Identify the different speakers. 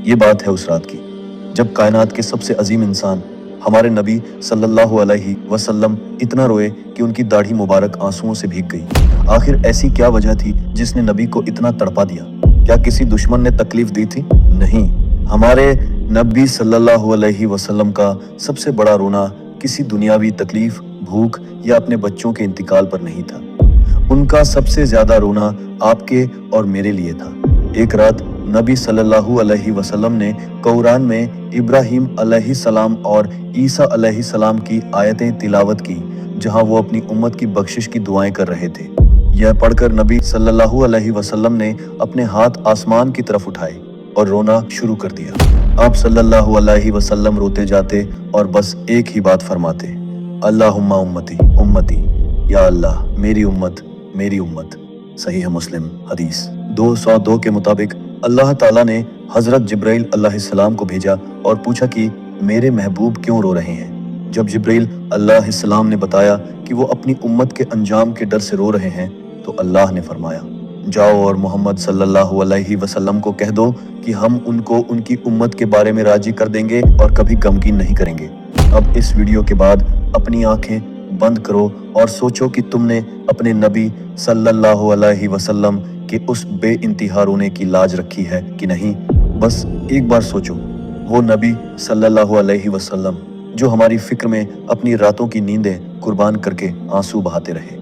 Speaker 1: یہ بات ہے اس رات کی جب کائنات کے سب سے عظیم انسان ہمارے نبی صلی اللہ علیہ وسلم اتنا روئے کہ ان کی داڑھی مبارک آنسوؤں سے بھیگ گئی۔ آخر ایسی کیا وجہ تھی جس نے نبی کو اتنا تڑپا دیا؟ کیا کسی دشمن نے تکلیف دی تھی؟ نہیں، ہمارے نبی صلی اللہ علیہ وسلم کا سب سے بڑا رونا کسی دنیاوی تکلیف، بھوک یا اپنے بچوں کے انتقال پر نہیں تھا۔ ان کا سب سے زیادہ رونا آپ کے اور میرے لیے تھا۔ ایک رات نبی صلی اللہ علیہ وسلم نے قرآن میں ابراہیم علیہ السلام اور عیسیٰ علیہ السلام کی آیتیں تلاوت کی جہاں وہ اپنی امت کی بخشش کی دعائیں کر رہے تھے۔ یہ پڑھ کر نبی صلی اللہ علیہ وسلم نے اپنے ہاتھ آسمان کی طرف اٹھائے اور رونا شروع کر دیا۔ آپ صلی اللہ علیہ وسلم روتے جاتے اور بس ایک ہی بات فرماتے، اللہم امتی امتی، یا اللہ میری امت میری امت۔ صحیح مسلم حدیث 202 کے مطابق اللہ تعالیٰ نے حضرت جبرائیل علیہ السلام کو بھیجا اور پوچھا کہ میرے محبوب کیوں رو رہے ہیں؟ جب جبرائیل علیہ السلام نے بتایا کہ وہ اپنی امت کے انجام کے ڈر سے رو رہے ہیں تو اللہ نے فرمایا، جاؤ اور محمد صلی اللہ علیہ وسلم کو کہہ دو کہ ہم ان کو ان کی امت کے بارے میں راضی کر دیں گے اور کبھی غمگین نہیں کریں گے۔ اب اس ویڈیو کے بعد اپنی آنکھیں بند کرو اور سوچو کہ تم نے اپنے نبی صلی اللہ علیہ وسلم کے اس بے انتہا رونے کی لاج رکھی ہے کہ نہیں۔ بس ایک بار سوچو، وہ نبی صلی اللہ علیہ وسلم جو ہماری فکر میں اپنی راتوں کی نیندیں قربان کر کے آنسو بہاتے رہے۔